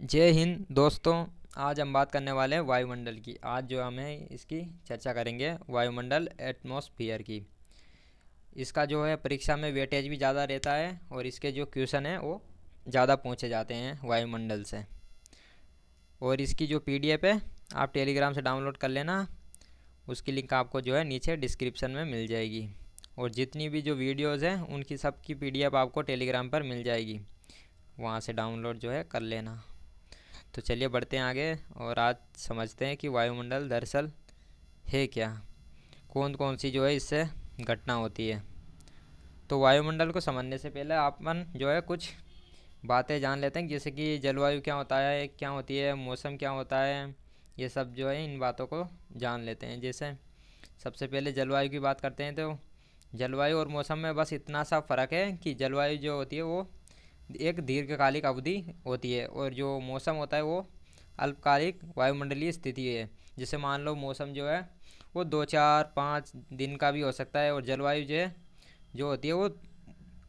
जय हिंद दोस्तों। आज हम बात करने वाले हैं वायुमंडल की। आज जो हमें इसकी चर्चा करेंगे वायुमंडल एटमॉस्फेयर की। इसका जो है परीक्षा में वेटेज भी ज़्यादा रहता है और इसके जो क्वेश्चन हैं वो ज़्यादा पूछे जाते हैं वायुमंडल से। और इसकी जो पीडीएफ है आप टेलीग्राम से डाउनलोड कर लेना। उसकी लिंक आपको जो है नीचे डिस्क्रिप्शन में मिल जाएगी। और जितनी भी जो वीडियोज़ हैं उनकी सब की पीडीएफ आपको टेलीग्राम पर मिल जाएगी, वहाँ से डाउनलोड जो है कर लेना। तो चलिए बढ़ते हैं आगे और आज समझते हैं कि वायुमंडल दरअसल है क्या, कौन कौन सी जो है इससे घटना होती है। तो वायुमंडल को समझने से पहले अपन जो है कुछ बातें जान लेते हैं, जैसे कि जलवायु क्या होता है, क्या होती है, मौसम क्या होता है। ये सब जो है इन बातों को जान लेते हैं। जैसे सबसे पहले जलवायु की बात करते हैं। तो जलवायु और मौसम में बस इतना सा फ़र्क है कि जलवायु जो होती है वो एक दीर्घकालिक अवधि होती है और जो मौसम होता है वो अल्पकालिक वायुमंडलीय स्थिति है। जैसे मान लो मौसम जो है वो 2 4 5 दिन का भी हो सकता है, और जलवायु जो होती है वो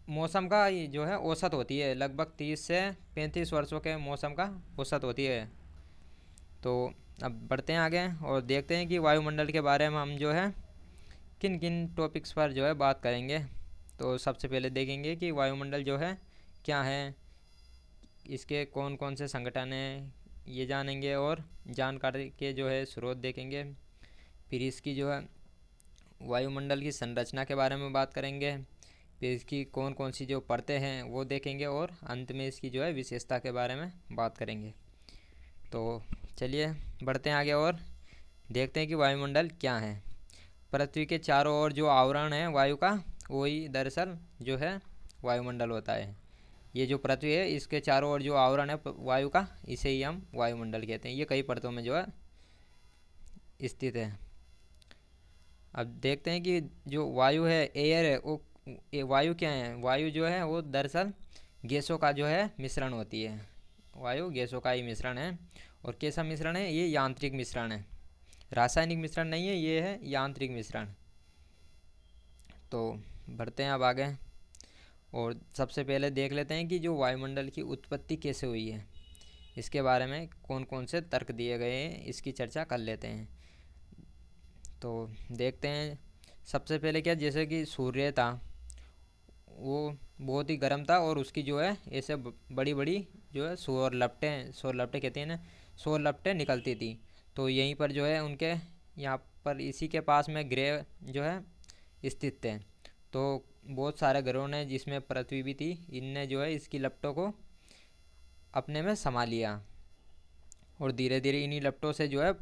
मौसम का जो है औसत होती है, लगभग 30 से 35 वर्षों के मौसम का औसत होती है। तो अब बढ़ते हैं आगे और देखते हैं कि वायुमंडल के बारे में हम जो है किन किन टॉपिक्स पर जो है बात करेंगे। तो सबसे पहले देखेंगे कि वायुमंडल जो है क्या है, इसके कौन कौन से संगठन हैं ये जानेंगे, और जानकारी के जो है स्रोत देखेंगे। फिर इसकी जो है वायुमंडल की संरचना के बारे में बात करेंगे। फिर इसकी कौन कौन सी जो परतें हैं वो देखेंगे, और अंत में इसकी जो है विशेषता के बारे में बात करेंगे। तो चलिए बढ़ते हैं आगे और देखते हैं कि वायुमंडल क्या है। पृथ्वी के चारों ओर जो आवरण है वायु का, वही दरअसल जो है वायुमंडल होता है। ये जो पृथ्वी है इसके चारों ओर जो आवरण है वायु का, इसे ही हम वायुमंडल कहते हैं। ये कई परतों में जो है स्थित है। अब देखते हैं कि जो वायु है, एयर है, वो वायु क्या है। वायु जो है वो दरअसल गैसों का जो है मिश्रण होती है। वायु गैसों का ही मिश्रण है। और कैसा मिश्रण है, ये यांत्रिक मिश्रण है, रासायनिक मिश्रण नहीं है, ये है यांत्रिक मिश्रण। तो बढ़ते हैं अब आगे और सबसे पहले देख लेते हैं कि जो वायुमंडल की उत्पत्ति कैसे हुई है, इसके बारे में कौन कौन से तर्क दिए गए हैं इसकी चर्चा कर लेते हैं। तो देखते हैं सबसे पहले क्या, जैसे कि सूर्य था वो बहुत ही गर्म था और उसकी जो है ऐसे बड़ी बड़ी जो है सौर लपटें कहते हैं ना, सौर लपटें निकलती थी। तो यहीं पर जो है उनके यहाँ पर इसी के पास में ग्रह जो है स्थित थे। तो बहुत सारे ग्रहों ने, जिसमें पृथ्वी भी थी, इनने जो है इसकी लपटों को अपने में समा लिया। और धीरे धीरे इन्हीं लपटों से जो है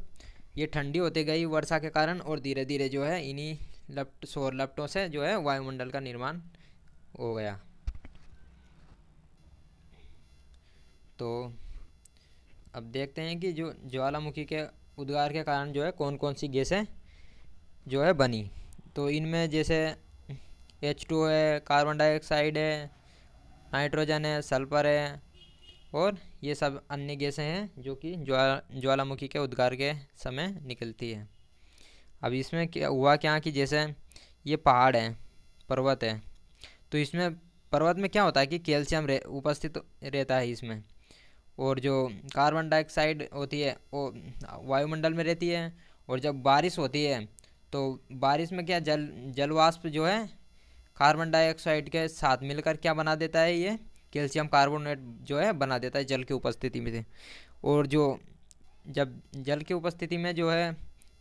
ये ठंडी होती गई वर्षा के कारण, और धीरे धीरे जो है इन्हीं सौर लपटों से जो है वायुमंडल का निर्माण हो गया। तो अब देखते हैं कि जो ज्वालामुखी के उद्गार के कारण जो है कौन कौन सी गैसें जो है बनी। तो इनमें जैसे H2 है, कार्बन डाइऑक्साइड है, नाइट्रोजन है, सल्फर है, और ये सब अन्य गैसें हैं जो कि ज्वालामुखी के उद्गार के समय निकलती है। अब इसमें क्या हुआ क्या कि जैसे ये पहाड़ है, पर्वत है, तो इसमें पर्वत में क्या होता है कि कैल्शियम उपस्थित रहता है इसमें। और जो कार्बन डाइऑक्साइड होती है वो वायुमंडल में रहती है। और जब बारिश होती है तो बारिश में क्या जलवाष्प जो है कार्बन डाइऑक्साइड के साथ मिलकर क्या बना देता है, ये कैल्शियम कार्बोनेट जो है बना देता है जल की उपस्थिति में से। और जो जब जल की उपस्थिति में जो है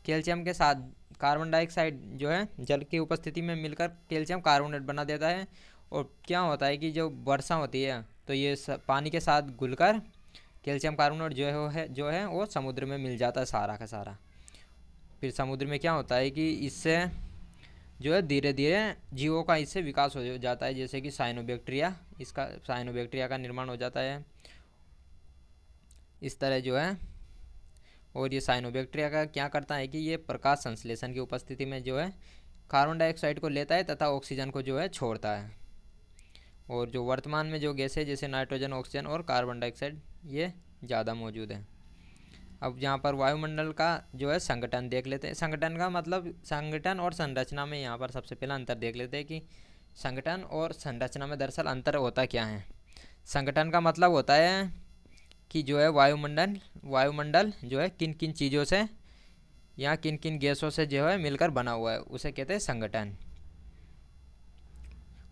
कैल्शियम के साथ कार्बन डाइऑक्साइड जो है जल की उपस्थिति में मिलकर कैल्शियम कार्बोनेट बना देता है। और क्या होता है कि जो वर्षा होती है तो ये पानी के साथ घुलकर कैल्शियम कार्बोनेट जो है वो समुद्र में मिल जाता है सारा का सारा। फिर समुद्र में क्या होता है कि इससे जो है धीरे धीरे जीवों का इससे विकास हो जाता है, जैसे कि साइनोबैक्टीरिया का निर्माण हो जाता है इस तरह जो है। और ये साइनोबैक्टीरिया का क्या करता है कि ये प्रकाश संश्लेषण की उपस्थिति में जो है कार्बन डाइऑक्साइड को लेता है तथा ऑक्सीजन को जो है छोड़ता है। और जो वर्तमान में जो गैसें जैसे नाइट्रोजन, ऑक्सीजन और कार्बन डाइऑक्साइड ये ज़्यादा मौजूद है। अब यहाँ पर वायुमंडल का जो है संगठन देख लेते हैं। संगठन का मतलब संगठन और संरचना में यहाँ पर सबसे पहला अंतर देख लेते हैं कि संगठन और संरचना में दरअसल अंतर होता क्या है। संगठन का मतलब होता है कि जो है वायुमंडल जो है किन किन चीज़ों से या किन किन गैसों से जो है मिलकर बना हुआ है, उसे कहते हैं संगठन।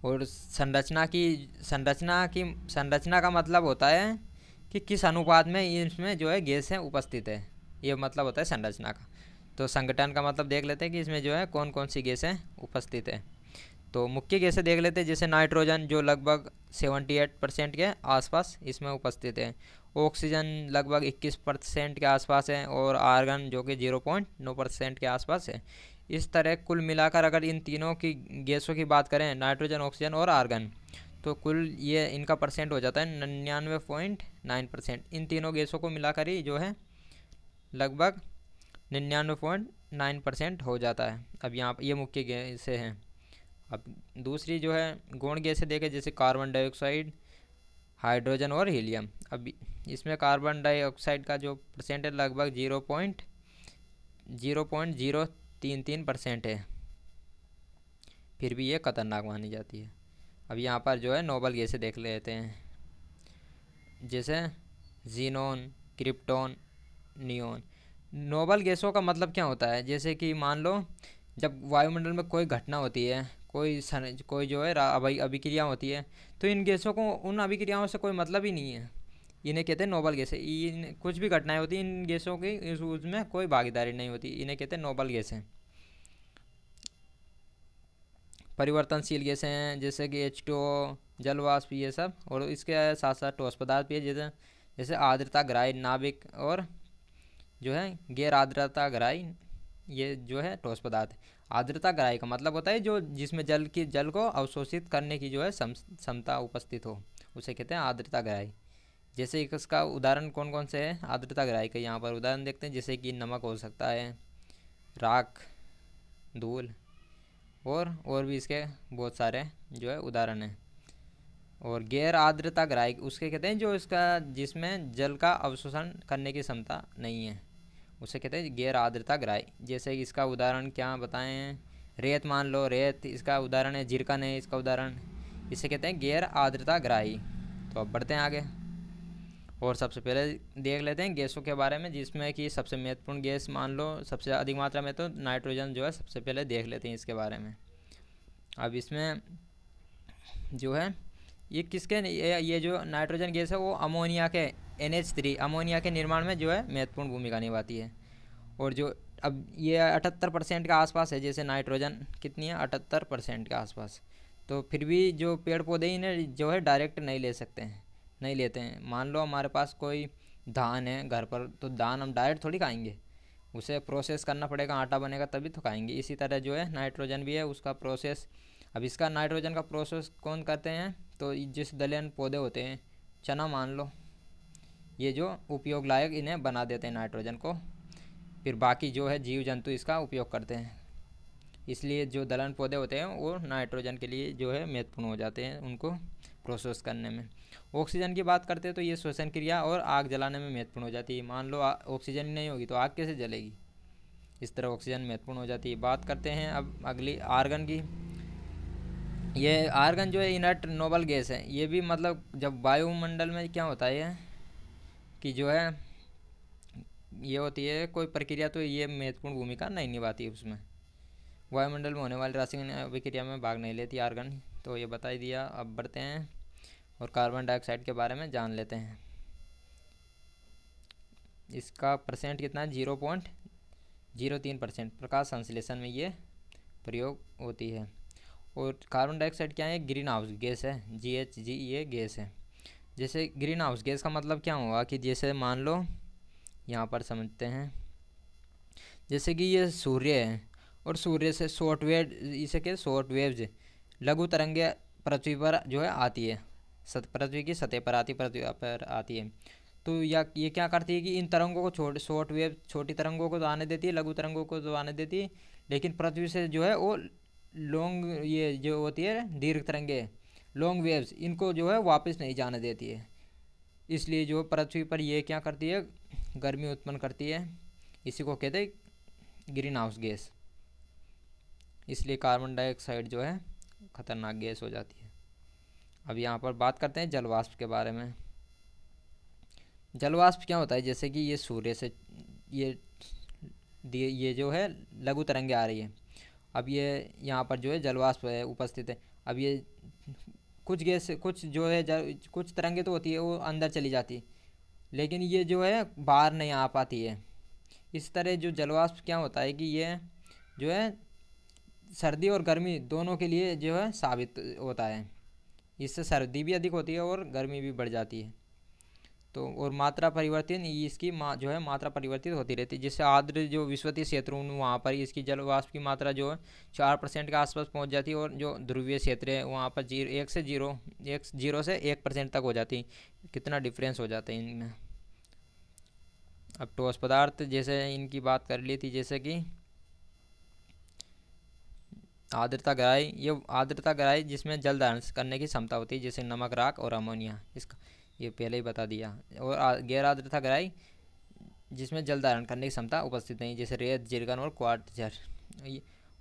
और संरचना का मतलब होता है कि किस अनुपात में इसमें जो है गैसें उपस्थित है, ये मतलब होता है संरचना का। तो संगठन का मतलब देख लेते हैं कि इसमें जो है कौन कौन सी गैसें उपस्थित है। तो मुख्य गैसें देख लेते हैं, जैसे नाइट्रोजन जो लगभग 78% के आसपास इसमें उपस्थित है, ऑक्सीजन लगभग 21% के आसपास है, और आर्गन जो कि 0.9% के आसपास है। इस तरह कुल मिलाकर अगर इन तीनों की गैसों की बात करें, नाइट्रोजन, ऑक्सीजन और आर्गन, तो कुल ये इनका परसेंट हो जाता है 99.9%। इन तीनों गैसों को मिलाकर ही जो है लगभग 99.9% हो जाता है। अब यहाँ ये मुख्य गैसें हैं। अब दूसरी जो है गौण गैसें देखें, जैसे कार्बन डाइऑक्साइड, हाइड्रोजन और हीलियम। अब इसमें कार्बन डाइऑक्साइड का जो परसेंट है लगभग 0.033% है, फिर भी ये खतरनाक मानी जाती है। अब यहाँ पर जो है नोबल गैसें देख लेते हैं, जैसे जीनोन, क्रिप्टॉन, नियोन। नोबल गैसों का मतलब क्या होता है, जैसे कि मान लो जब वायुमंडल में कोई घटना होती है, कोई जो है अभिक्रिया होती है, तो इन गैसों को, उन अभिक्रियाओं से कोई मतलब ही नहीं है, इन्हें कहते हैं नोबल गैसें। इन कुछ भी घटनाएं होती हैं, इन गैसों की उसमें कोई भागीदारी नहीं होती, इन्हें कहते हैं नोबल गैसें। परिवर्तनशील गैसें हैं, जैसे कि H2O, जलवाष्प, ये सब। और इसके साथ साथ ठोस पदार्थ भी है, जैसे जैसे आर्द्रता ग्राही नाभिक, और जो है गैर आर्द्रता ग्राही, ये जो है ठोस पदार्थ है। आर्द्रता ग्राही का मतलब होता है जो जिसमें जल को अवशोषित करने की जो है क्षमता उपस्थित हो, उसे कहते हैं आर्द्रता ग्राही। जैसे इसका उदाहरण कौन कौन से है आर्द्रता ग्राही का, यहाँ पर उदाहरण देखते हैं, जैसे कि नमक हो सकता है, राख, धूल, और भी इसके बहुत सारे जो है उदाहरण हैं। और गैर आर्द्रता ग्राही उसके कहते हैं जो इसका जिसमें जल का अवशोषण करने की क्षमता नहीं है, उसे कहते हैं गैर आर्द्रता ग्राही। जैसे इसका उदाहरण क्या बताएं, रेत मान लो, रेत इसका उदाहरण है, जिरकन है इसका उदाहरण, इसे कहते हैं गैर आर्द्रता ग्राही। तो अब बढ़ते हैं आगे, और सबसे पहले देख लेते हैं गैसों के बारे में, जिसमें कि सबसे महत्वपूर्ण गैस मान लो सबसे अधिक मात्रा में तो नाइट्रोजन जो है, सबसे पहले देख लेते हैं इसके बारे में। अब इसमें जो है ये ये जो नाइट्रोजन गैस है वो अमोनिया के NH3 अमोनिया के निर्माण में जो है महत्वपूर्ण भूमिका निभाती है। और जो अब ये 78% के आसपास है, जैसे नाइट्रोजन कितनी है 78% के आसपास। तो फिर भी जो पेड़ पौधे इन्हें जो है डायरेक्ट नहीं लेते हैं। मान लो हमारे पास कोई धान है घर पर, तो धान हम डायरेक्ट थोड़ी खाएंगे, उसे प्रोसेस करना पड़ेगा, आटा बनेगा तभी तो खाएंगे। इसी तरह जो है नाइट्रोजन भी है, उसका प्रोसेस। अब इसका नाइट्रोजन का प्रोसेस कौन करते हैं, तो जिस दलहन पौधे होते हैं, चना मान लो, ये जो उपयोग लायक इन्हें बना देते हैं नाइट्रोजन को, फिर बाकी जो है जीव जंतु इसका उपयोग करते हैं। इसलिए जो दलहन पौधे होते हैं वो नाइट्रोजन के लिए जो है महत्वपूर्ण हो जाते हैं उनको प्रोसेस करने में। ऑक्सीजन की बात करते हैं तो ये श्वसन क्रिया और आग जलाने में महत्वपूर्ण हो जाती है। मान लो ऑक्सीजन ही नहीं होगी तो आग कैसे जलेगी, इस तरह ऑक्सीजन महत्वपूर्ण हो जाती है। बात करते हैं अब अगली आर्गन की। ये आर्गन जो है इनर्ट नोबल गैस है। ये भी मतलब जब वायुमंडल में क्या होता है कि जो है ये होती है कोई प्रक्रिया, तो ये महत्वपूर्ण भूमिका नहीं निभाती है उसमें। वायुमंडल में होने वाली रासायनिक अभिक्रिया में भाग नहीं लेती आर्गन, तो ये बता ही दिया। अब बढ़ते हैं और कार्बन डाइऑक्साइड के बारे में जान लेते हैं। इसका परसेंट कितना है, 0.03%। प्रकाश संश्लेषण में ये प्रयोग होती है। और कार्बन डाइऑक्साइड क्या है, ग्रीन हाउस गैस है, GHG ये गैस है। जैसे ग्रीन हाउस गैस का मतलब क्या हुआ कि जैसे मान लो यहाँ पर समझते हैं, जैसे कि ये सूर्य है और सूर्य से शॉर्ट वेव, इसे के शॉर्ट वेव्स लघु तरंगे पृथ्वी पर जो है आती है, पृथ्वी की सतह पर आती है। तो ये क्या करती है कि इन तरंगों को शॉर्ट वेव छोटी तरंगों को तो आने देती है, लघु तरंगों को तो आने देती है, लेकिन पृथ्वी से जो है वो लॉन्ग, ये जो होती है दीर्घ तरंगे, लॉन्ग वेव्स, इनको जो है वापस नहीं जाने देती है। इसलिए जो पृथ्वी पर ये क्या करती है, गर्मी उत्पन्न करती है। इसी को कहते हैं ग्रीन हाउस गैस। इसलिए कार्बन डाइऑक्साइड जो है खतरनाक गैस हो जाती है। अब यहाँ पर बात करते हैं जलवाष्प के बारे में। जलवाष्प क्या होता है, जैसे कि ये सूर्य से ये ये जो है लघु तरंगे आ रही है। अब ये यहाँ पर जो है जलवाष्प है उपस्थित है। अब ये कुछ गैस कुछ जो है कुछ तरंगे तो होती है वो अंदर चली जाती है, लेकिन ये जो है बाहर नहीं आ पाती है। इस तरह जो जलवाष्प क्या होता है कि ये जो है सर्दी और गर्मी दोनों के लिए जो है साबित होता है। इससे सर्दी भी अधिक होती है और गर्मी भी बढ़ जाती है। तो और मात्रा परिवर्तन इसकी जो है मात्रा परिवर्तित होती रहती है, जिससे आर्द्र जो विषुवतीय क्षेत्र वहाँ पर इसकी जल वाष्प की मात्रा जो है 4% के आसपास पहुँच जाती है, और जो ध्रुवीय क्षेत्र है वहाँ पर 0 से 1% तक हो जाती है। कितना डिफरेंस हो जाता है इनमें। अब ठोस पदार्थ जैसे इनकी बात कर ली थी, जैसे कि आर्द्रता गहराई, ये आर्द्रता गहराई जिसमें जल धारण करने की क्षमता होती है, जैसे नमक, राख और अमोनिया, इसका ये पहले ही बता दिया। और गैर आर्द्रता गहराई जिसमें जल धारण करने की क्षमता उपस्थित नहीं, जैसे रेत, जिरगन और क्वार्ट्ज।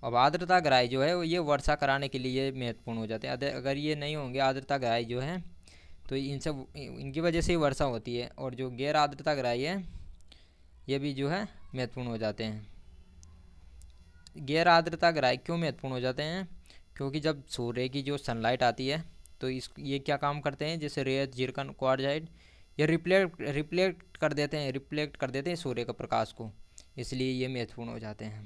अब आर्द्रता गहराई जो है ये वर्षा कराने के लिए महत्वपूर्ण हो जाते हैं। अगर ये नहीं होंगे आर्द्रता गहराई जो है तो इनकी वजह से ही वर्षा होती है। और जो गैर आर्द्रता गहराई है ये भी जो है महत्वपूर्ण हो जाते हैं। गैर आर्द्रता गहराई क्यों महत्वपूर्ण हो जाते हैं, क्योंकि जब सूर्य की जो सनलाइट आती है तो ये क्या काम करते हैं, जैसे रेत, जिरकन, क्वार्टजाइट, ये रिफ्लेक्ट कर देते हैं सूर्य के प्रकाश को, इसलिए ये महत्वपूर्ण हो जाते हैं,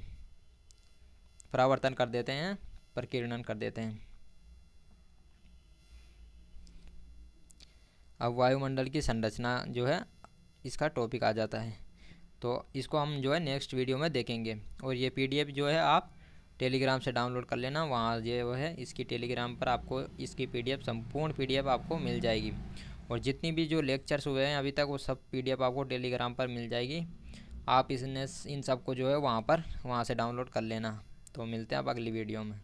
परावर्तन कर देते हैं, प्रकीर्णन कर देते हैं। अब वायुमंडल की संरचना जो है इसका टॉपिक आ जाता है, तो इसको हम जो है नेक्स्ट वीडियो में देखेंगे। और ये पीडीएफ जो है आप टेलीग्राम से डाउनलोड कर लेना, वहाँ जो है इसकी टेलीग्राम पर आपको इसकी पीडीएफ, संपूर्ण पीडीएफ आपको मिल जाएगी। और जितनी भी जो लेक्चर्स हुए हैं अभी तक वो सब पीडीएफ आपको टेलीग्राम पर मिल जाएगी। आप इन सबको जो है वहाँ से डाउनलोड कर लेना। तो मिलते हैं आप अगली वीडियो में।